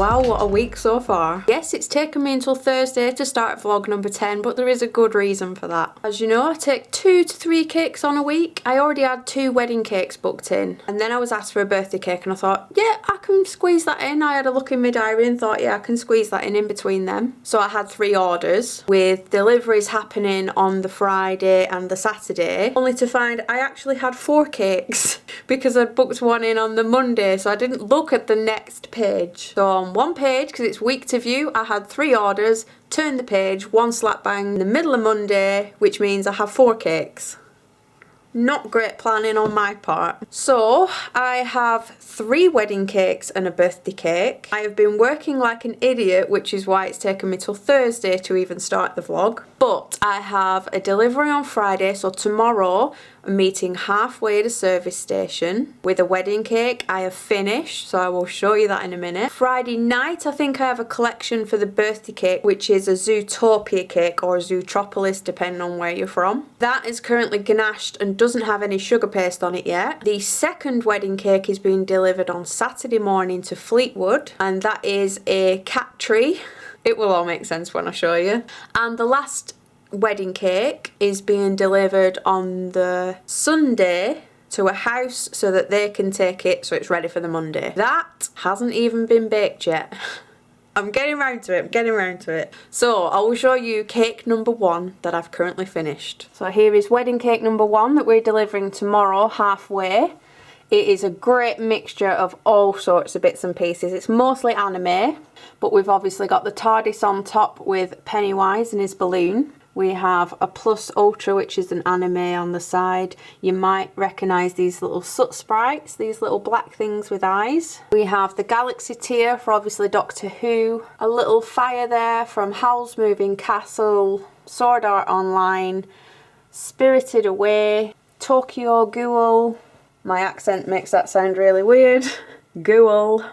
Wow, what a week so far. Yes, it's taken me until Thursday to start vlog number 10, but there is a good reason for that. As you know, I take 2 to 3 cakes on a week. I already had 2 wedding cakes booked in, and then I was asked for a birthday cake and I thought, yeah, I can squeeze that in. I had a look in my diary and thought, yeah, I can squeeze that in between them. So I had 3 orders with deliveries happening on the Friday and the Saturday, only to find I actually had 4 cakes because I'd booked one in on the Monday, so I didn't look at the next page. So on one page, because it's week to view, I had 3 orders, turned the page, 1 slap bang in the middle of Monday, which means I have 4 cakes. Not great planning on my part. So I have 3 wedding cakes and a birthday cake. I have been working like an idiot, which is why it's taken me till Thursday to even start the vlog. But I have a delivery on Friday, so tomorrow I'm meeting halfway at a service station with a wedding cake. I have finished, so I will show you that in a minute. Friday night, I think I have a collection for the birthday cake, which is a Zootopia Cake or Zootropolis, depending on where you're from. That is currently ganached and doesn't have any sugar paste on it yet. The second wedding cake is being delivered on Saturday morning to Fleetwood, and that is a cat tree. It will all make sense when I show you. And the last wedding cake is being delivered on the Sunday to a house so that they can take it so it's ready for the Monday. That hasn't even been baked yet. I'm getting around to it, So I will show you cake number 1 that I've currently finished. So here is wedding cake number 1 that we're delivering tomorrow halfway. It is a great mixture of all sorts of bits and pieces. It's mostly anime, but we've obviously got the TARDIS on top with Pennywise and his balloon. We have a Plus Ultra, which is an anime on the side. You might recognise these little soot sprites, these little black things with eyes. We have the Galaxy tier for obviously Doctor Who. A little fire there from Howl's Moving Castle, Sword Art Online, Spirited Away, Tokyo Ghoul. My accent makes that sound really weird. Ghoul.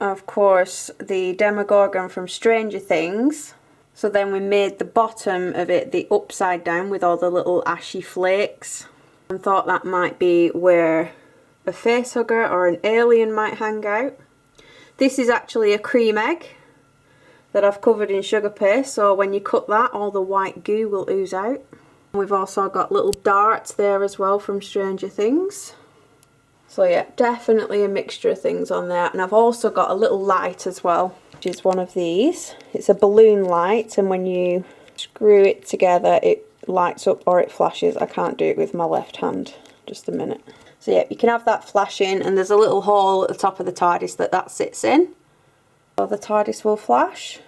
Of course, the Demogorgon from Stranger Things. So then we made the bottom of it the upside down with all the little ashy flakes. And thought that might be where a facehugger or an alien might hang out. This is actually a cream egg that I've covered in sugar paste, so when you cut that, all the white goo will ooze out. We've also got little darts there as well from Stranger Things. So yeah, definitely a mixture of things on there. And I've also got a little light as well, which is one of these. It's a balloon light, and when you screw it together it lights up or it flashes. I can't do it with my left hand. Just a minute. So yeah, you can have that flashing, and there's a little hole at the top of the TARDIS that sits in. So the TARDIS will flash.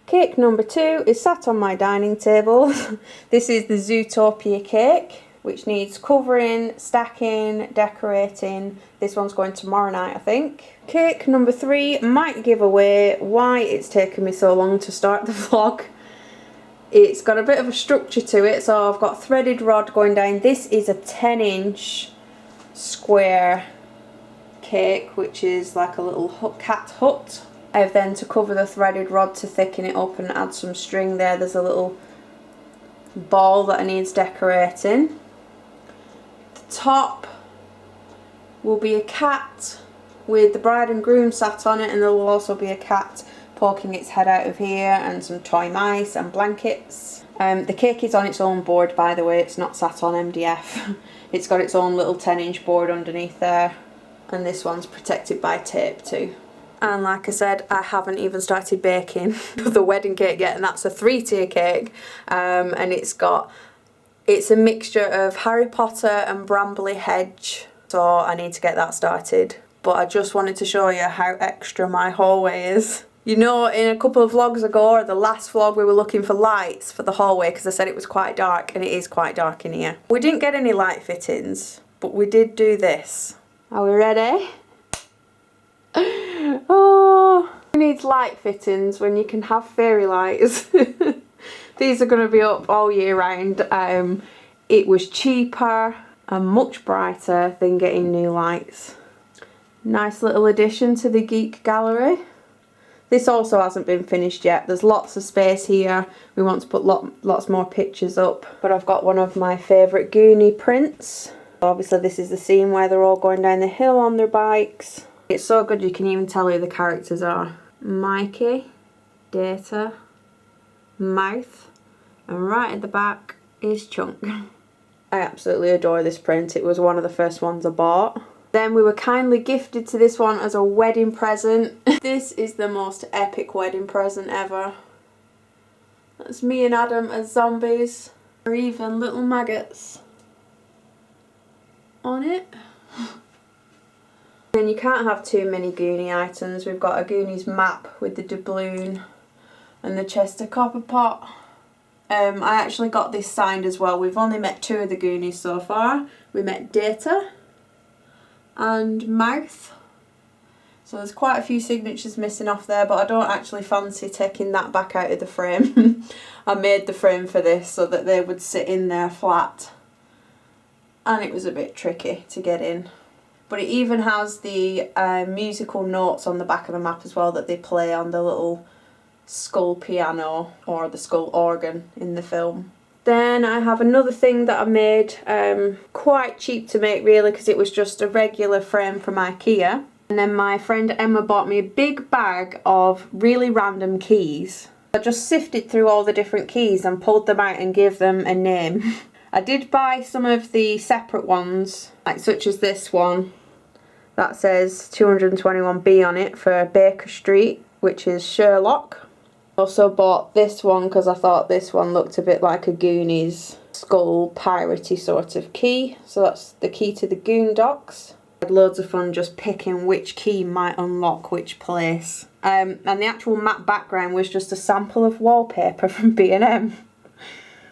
Cake number 2 is sat on my dining table. This is the Zootopia Cake, which needs covering, stacking, decorating. This one's going tomorrow night, I think. Cake number 3 might give away why it's taken me so long to start the vlog. It's got a bit of a structure to it, so I've got threaded rod going down. This is a 10-inch square cake, which is like a little cat hut. I have then to cover the threaded rod to thicken it up and add some string there. There's a little ball that needs decorating. The top will be a cat with the bride and groom sat on it, and there will also be a cat poking its head out of here, and some toy mice and blankets. The cake is on its own board, by the way. It's not sat on MDF. It's got its own little 10-inch board underneath there, and this one's protected by tape too. And like I said, I haven't even started baking the wedding cake yet, and that's a 3-tier cake. And it's a mixture of Harry Potter and Brambly Hedge, so I need to get that started. But I just wanted to show you how extra my hallway is. You know, in a couple of vlogs ago, or the last vlog, we were looking for lights for the hallway because I said it was quite dark, and it is quite dark in here. We didn't get any light fittings, but we did do this. Are we ready? Oh, who needs light fittings when you can have fairy lights? These are going to be up all year round. It was cheaper and much brighter than getting new lights. Nice little addition to the geek gallery. This also hasn't been finished yet. There's lots of space here. We want to put lots more pictures up. But I've got one of my favourite Goonie prints. Obviously this is the scene where they're all going down the hill on their bikes. It's so good you can even tell who the characters are. Mikey, Data, Mouth, and right at the back is Chunk. I absolutely adore this print. It was one of the first ones I bought. Then we were kindly gifted to this one as a wedding present. This is the most epic wedding present ever. That's me and Adam as zombies, or even little maggots on it. And you can't have too many Goonie items. We've got a Goonies map with the doubloon and the Chester copper pot. I actually got this signed as well. We've only met 2 of the Goonies so far. We met Data and Mouth. So there's quite a few signatures missing off there, but I don't actually fancy taking that back out of the frame. I made the frame for this so that they would sit in there flat. And it was a bit tricky to get in. But it even has the musical notes on the back of the map as well that they play on the little skull piano or the skull organ in the film. Then I have another thing that I made, quite cheap to make really, because it was just a regular frame from IKEA. And then my friend Emma bought me a big bag of really random keys. I just sifted through all the different keys and pulled them out and gave them a name. I did buy some of the separate ones, like such as this one that says 221B on it for Baker Street, which is Sherlock. Also bought this one because I thought this one looked a bit like a Goonies skull piratey sort of key. So that's the key to the Goon Docks. I had loads of fun just picking which key might unlock which place. And the actual map background was just a sample of wallpaper from B&M.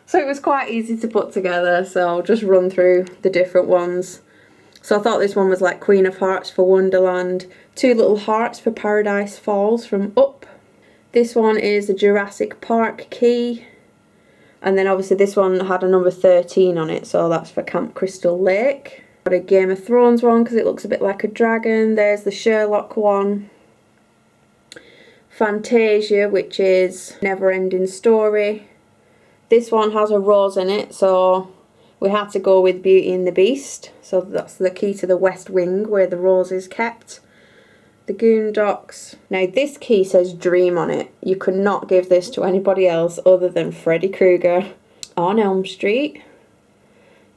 So it was quite easy to put together, so I'll just run through the different ones. So I thought this one was like Queen of Hearts for Wonderland, 2 little hearts for Paradise Falls from Up. This one is the Jurassic Park Key. And then obviously this one had a number 13 on it, so that's for Camp Crystal Lake. Got a Game of Thrones one because it looks a bit like a dragon. There's the Sherlock one. Fantasia, which is Never Ending Story. This one has a rose in it, so we had to go with Beauty and the Beast. So that's the key to the West Wing where the rose is kept. The Goon Docks. Now this key says Dream on it. You could not give this to anybody else other than Freddy Krueger on Elm Street.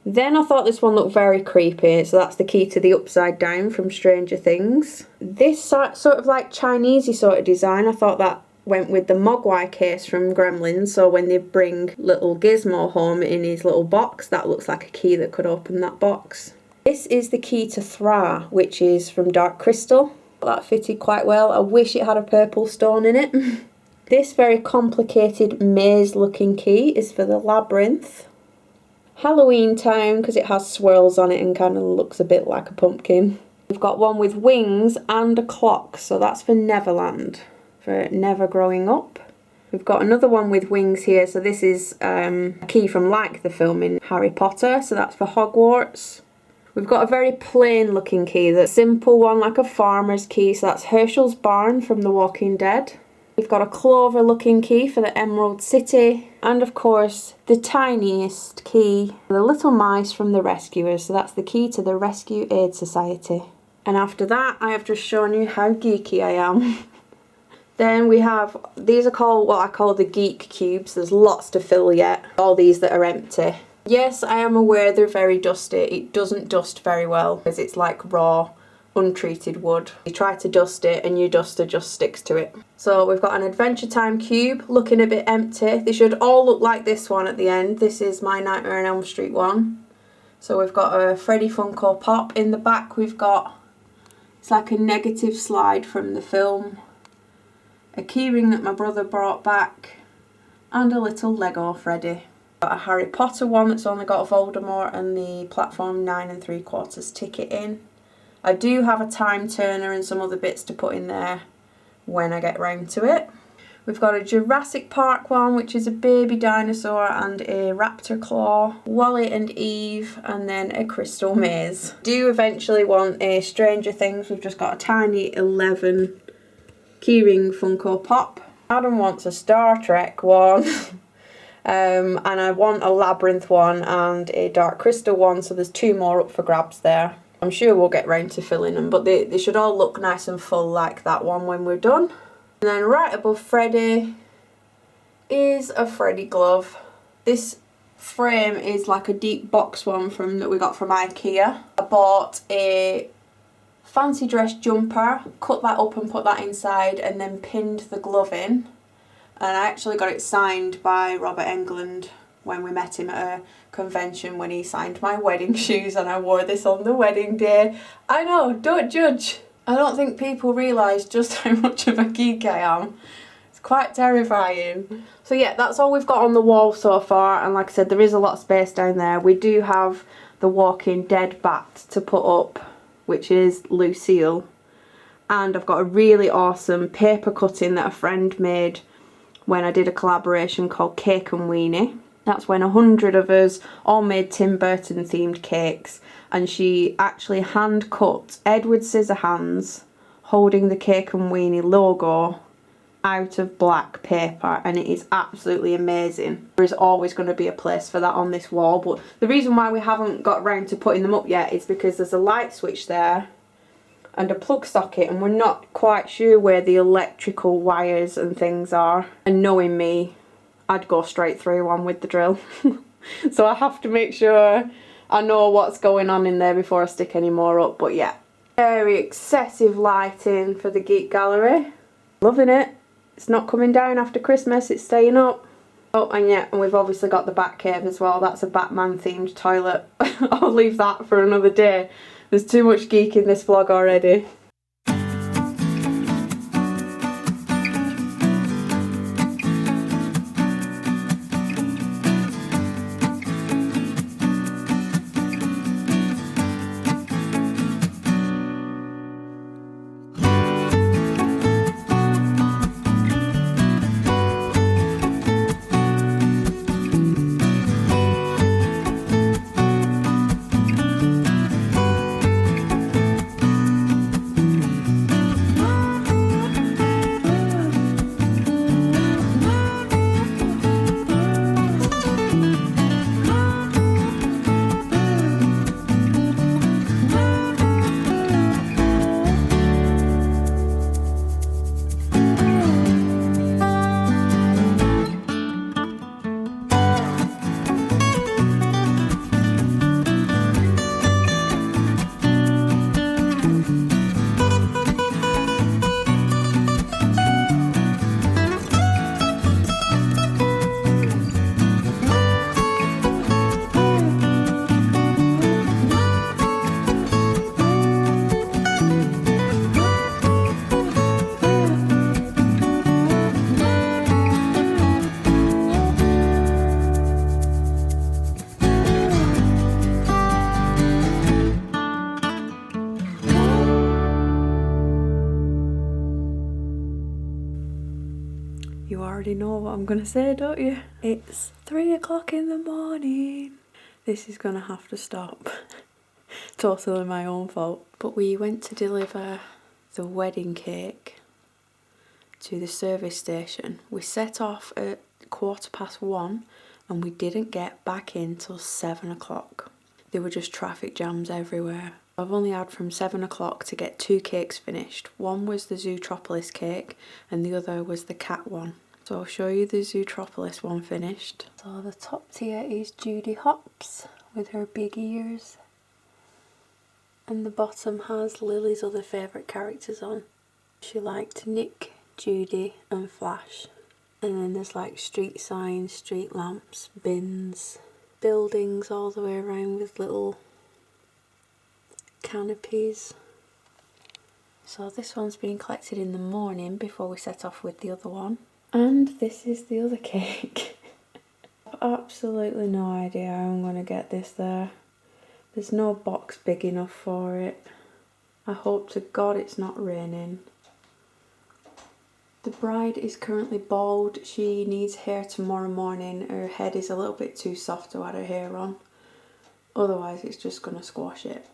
Then I thought this one looked very creepy, so that's the key to the Upside Down from Stranger Things. This sort of like Chinesey sort of design, I thought that went with the Mogwai case from Gremlins, so when they bring little Gizmo home in his little box, that looks like a key that could open that box. This is the key to Thra, which is from Dark Crystal. That fitted quite well. I wish it had a purple stone in it. This very complicated maze looking key is for the Labyrinth. Halloween Town, because it has swirls on it and kind of looks a bit like a pumpkin. We've got one with wings and a clock, so that's for Neverland, for Never Growing Up. We've got another one with wings here, so this is a key from like the film in Harry Potter, so that's for Hogwarts. We've got a very plain looking key, the simple one like a farmer's key, so that's Herschel's Barn from The Walking Dead. We've got a clover looking key for the Emerald City, and of course the tiniest key, the little mice from The Rescuers, so that's the key to the Rescue Aid Society. And after that I have just shown you how geeky I am. Then we have, these are called what I call the geek cubes. There's lots to fill yet, all these that are empty. Yes, I am aware they're very dusty. It doesn't dust very well because it's like raw, untreated wood. You try to dust it and your duster just sticks to it. So we've got an Adventure Time cube looking a bit empty. They should all look like this one at the end. This is my Nightmare on Elm Street one. So we've got a Freddy Funko Pop. In the back we've got, it's like a negative slide from the film. A keyring that my brother brought back. And a little Lego Freddy. Got a Harry Potter one that's only got Voldemort and the platform 9 3/4 ticket in. I do have a time turner and some other bits to put in there when I get round to it. We've got a Jurassic Park one, which is a baby dinosaur and a raptor claw, Wally and Eve, and then a crystal maze. Do eventually want a Stranger Things. We've just got a tiny 11 keyring Funko Pop. Adam wants a Star Trek one. And I want a Labyrinth one and a Dark Crystal one, so there's 2 more up for grabs there. I'm sure we'll get round to filling them, but they should all look nice and full like that one when we're done. And then right above Freddy is a Freddy glove. This frame is like a deep box one that we got from IKEA. I bought a fancy dress jumper, cut that up and put that inside, and then pinned the glove in. And I actually got it signed by Robert Englund when we met him at a convention, when he signed my wedding shoes, and I wore this on the wedding day. I know, don't judge. I don't think people realise just how much of a geek I am. It's quite terrifying. So yeah, that's all we've got on the wall so far, and like I said, there is a lot of space down there. We do have the Walking Dead bat to put up, which is Lucille. And I've got a really awesome paper cutting that a friend made when I did a collaboration called Cake and Weenie. That's when 100 of us all made Tim Burton themed cakes, and she actually hand cut Edward Scissorhands holding the Cake and Weenie logo out of black paper, and it is absolutely amazing. There is always going to be a place for that on this wall, but the reason why we haven't got round to putting them up yet is because there's a light switch there and a plug socket, and we're not quite sure where the electrical wires and things are. And knowing me, I'd go straight through one with the drill. So I have to make sure I know what's going on in there before I stick any more up. But yeah, very excessive lighting for the Geek Gallery. Loving it. It's not coming down after Christmas, it's staying up. Oh, and yeah, and we've obviously got the Batcave as well. That's a Batman themed toilet. I'll leave that for another day. There's too much geek in this vlog already. You already know what I'm going to say, don't you? It's 3 o'clock in the morning. This is going to have to stop. Totally my own fault. But we went to deliver the wedding cake to the service station. We set off at 1:15 and we didn't get back in till 7 o'clock. There were just traffic jams everywhere. I've only had from 7 o'clock to get 2 cakes finished. One was the Zootropolis cake and the other was the cat one. So I'll show you the Zootropolis one finished. So the top tier is Judy Hopps with her big ears. And the bottom has Lily's other favourite characters on. She liked Nick, Judy and Flash. And then there's like street signs, street lamps, bins, buildings all the way around with little canopies. So this one's been collected in the morning before we set off with the other one. And this is the other cake. I've absolutely no idea how I'm going to get this there. There's no box big enough for it. I hope to God it's not raining. The bride is currently bald. She needs hair tomorrow morning. Her head is a little bit too soft to add her hair on. Otherwise it's just going to squash it.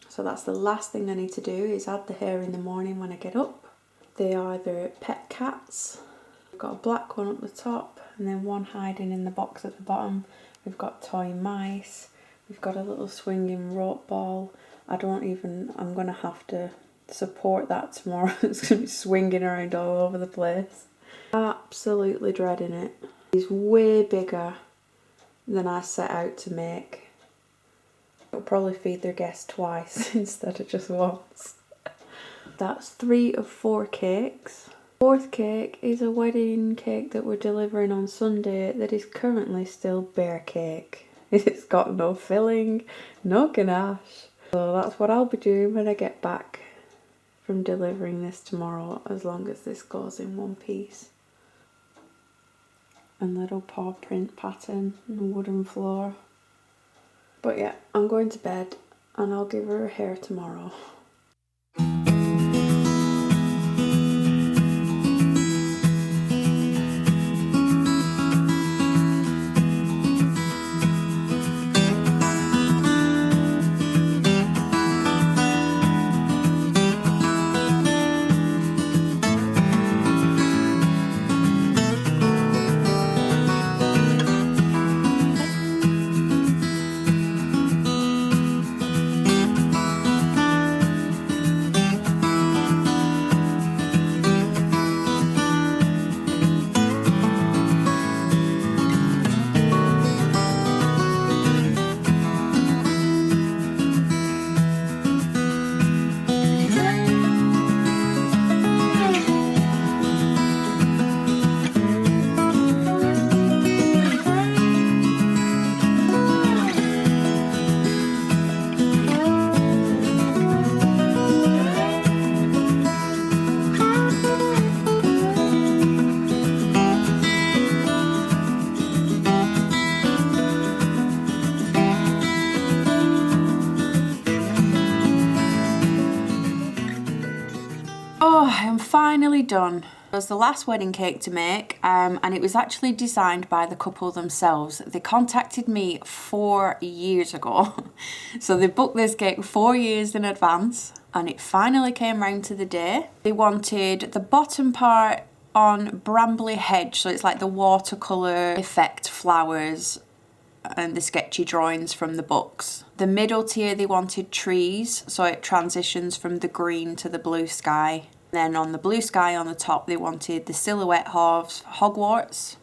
So that's the last thing I need to do, is add the hair in the morning when I get up. They are the pet cats. We've got a black one up the top and then one hiding in the box at the bottom. We've got toy mice. We've got a little swinging rope ball I'm going to have to support that tomorrow. It's going to be swinging around all over the place. Absolutely dreading it. It's way bigger than I set out to make. It'll probably feed their guests twice instead of just once. That's 3 of 4 cakes. Fourth cake is a wedding cake that we're delivering on Sunday that is currently still bare cake. It's got no filling, no ganache. So that's what I'll be doing when I get back from delivering this tomorrow, as long as this goes in one piece. And little paw print pattern on the wooden floor. But yeah, I'm going to bed and I'll give her hair tomorrow. Oh, I am finally done. It was the last wedding cake to make, and it was actually designed by the couple themselves. They contacted me 4 years ago. So they booked this cake 4 years in advance, and it finally came round to the day. They wanted the bottom part on Brambly Hedge, so it's like the watercolour effect flowers and the sketchy drawings from the books. The middle tier they wanted trees, so it transitions from the green to the blue sky. Then on the blue sky on the top they wanted the silhouette of Hogwarts.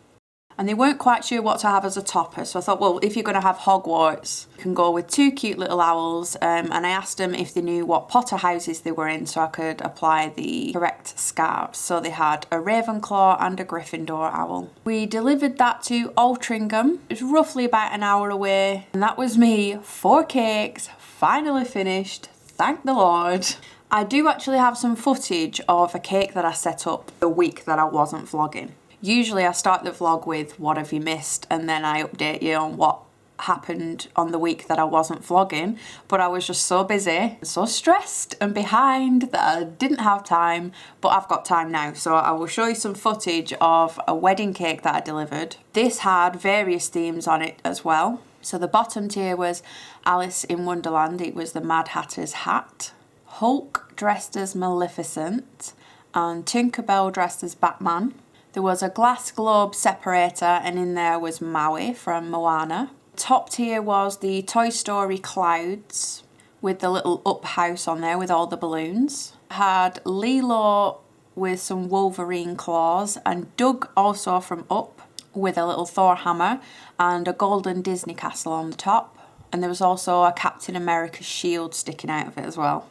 And they weren't quite sure what to have as a topper, so I thought, well, if you're going to have Hogwarts, you can go with 2 cute little owls. And I asked them if they knew what Potter houses they were in so I could apply the correct scarves. So they had a Ravenclaw and a Gryffindor owl. We delivered that to Altrincham. It's roughly about an hour away. And that was me, 4 cakes, finally finished, thank the Lord. I do actually have some footage of a cake that I set up the week that I wasn't vlogging. Usually I start the vlog with what have you missed, and then I update you on what happened on the week that I wasn't vlogging, but I was just so busy, so stressed and behind that I didn't have time, but I've got time now, so I will show you some footage of a wedding cake that I delivered. This had various themes on it as well. So the bottom tier was Alice in Wonderland, it was the Mad Hatter's hat, Hulk dressed as Maleficent, and Tinkerbell dressed as Batman. There was a glass globe separator, and in there was Maui from Moana. Top tier was the Toy Story clouds with the little up house on there with all the balloons. Had Lilo with some Wolverine claws, and Doug also from Up with a little Thor hammer and a golden Disney castle on the top. And there was also a Captain America shield sticking out of it as well.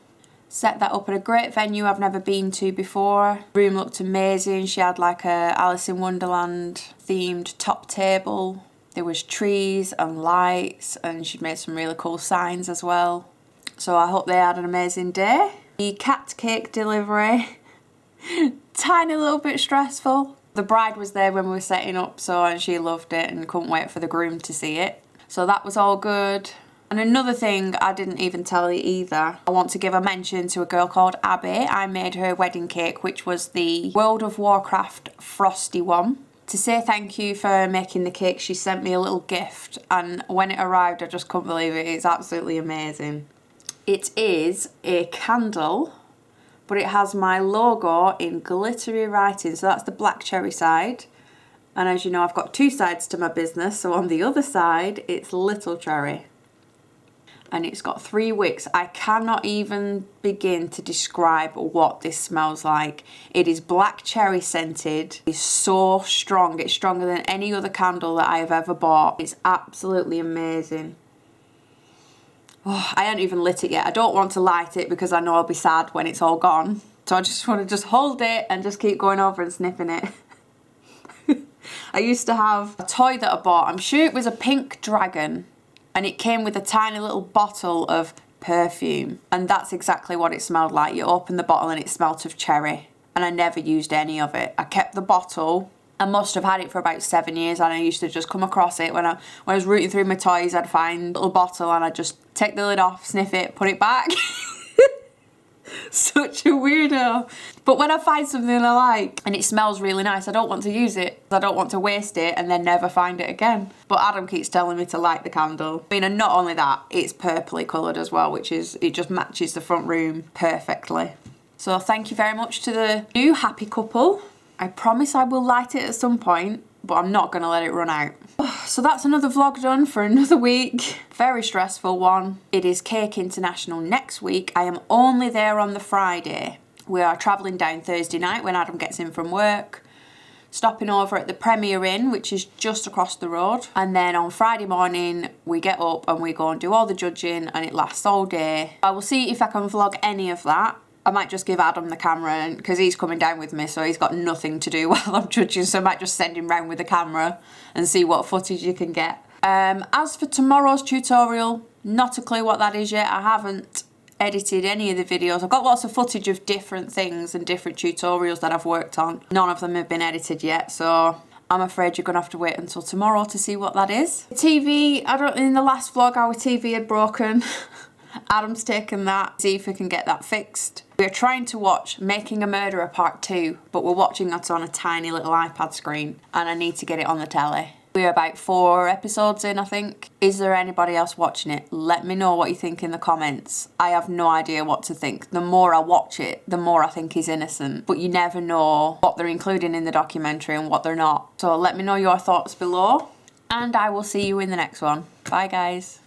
Set that up at a great venue I've never been to before. Room looked amazing. She had like a Alice in Wonderland themed top table. There was trees and lights, and she'd made some really cool signs as well. So I hope they had an amazing day. The cat cake delivery, tiny little bit stressful. The bride was there when we were setting up, and she loved it and couldn't wait for the groom to see it. So that was all good. And another thing I didn't even tell you either, I want to give a mention to a girl called Abby. I made her wedding cake, which was the World of Warcraft frosty one. To say thank you for making the cake, she sent me a little gift, and when it arrived I just couldn't believe it. It's absolutely amazing. It is a candle, but it has my logo in glittery writing, so that's the black cherry side. And as you know, I've got 2 sides to my business, so on the other side it's little cherry. and it's got 3 wicks. I cannot even begin to describe what this smells like. It is black cherry scented. It's so strong. It's stronger than any other candle that I have ever bought. It's absolutely amazing. Oh, I haven't even lit it yet. I don't want to light it because I know I'll be sad when it's all gone. So I just want to just hold it and just keep going over and sniffing it. I used to have a toy that I bought. I'm sure it was a pink dragon. And it came with a tiny little bottle of perfume. And that's exactly what it smelled like. You open the bottle and it smelt of cherry. And I never used any of it. I kept the bottle. I must have had it for about 7 years, and I used to just come across it when I was rooting through my toys. I'd find a little bottle and I'd just take the lid off, sniff it, put it back. Such a weirdo. But when I find something I like and it smells really nice, I don't want to use it. I don't want to waste it and then never find it again. But Adam keeps telling me to light the candle. I mean, and not only that, it's purpley coloured as well, which is, it just matches the front room perfectly. So thank you very much to the new happy couple. I promise I will light it at some point, but I'm not going to let it run out. So that's another vlog done for another week. Very stressful one. It is Cake International next week. I am only there on the Friday. We are travelling down Thursday night when Adam gets in from work. Stopping over at the Premier Inn, which is just across the road. And then on Friday morning, we get up and we go and do all the judging, and it lasts all day. I will see if I can vlog any of that. I might just give Adam the camera because he's coming down with me, so he's got nothing to do while I'm judging, so I might just send him round with the camera and see what footage you can get. As for tomorrow's tutorial, not a clue what that is yet. I haven't edited any of the videos. I've got lots of footage of different things and different tutorials that I've worked on. None of them have been edited yet, so I'm afraid you're going to have to wait until tomorrow to see what that is. The TV, in the last vlog our TV had broken. Adam's taken that, see if we can get that fixed. We're trying to watch Making a Murderer Part 2, but we're watching it on a tiny little iPad screen, and I need to get it on the telly. We're about 4 episodes in, I think. Is there anybody else watching it? Let me know what you think in the comments. I have no idea what to think. The more I watch it, the more I think he's innocent. But you never know what they're including in the documentary and what they're not. So let me know your thoughts below, and I will see you in the next one. Bye, guys.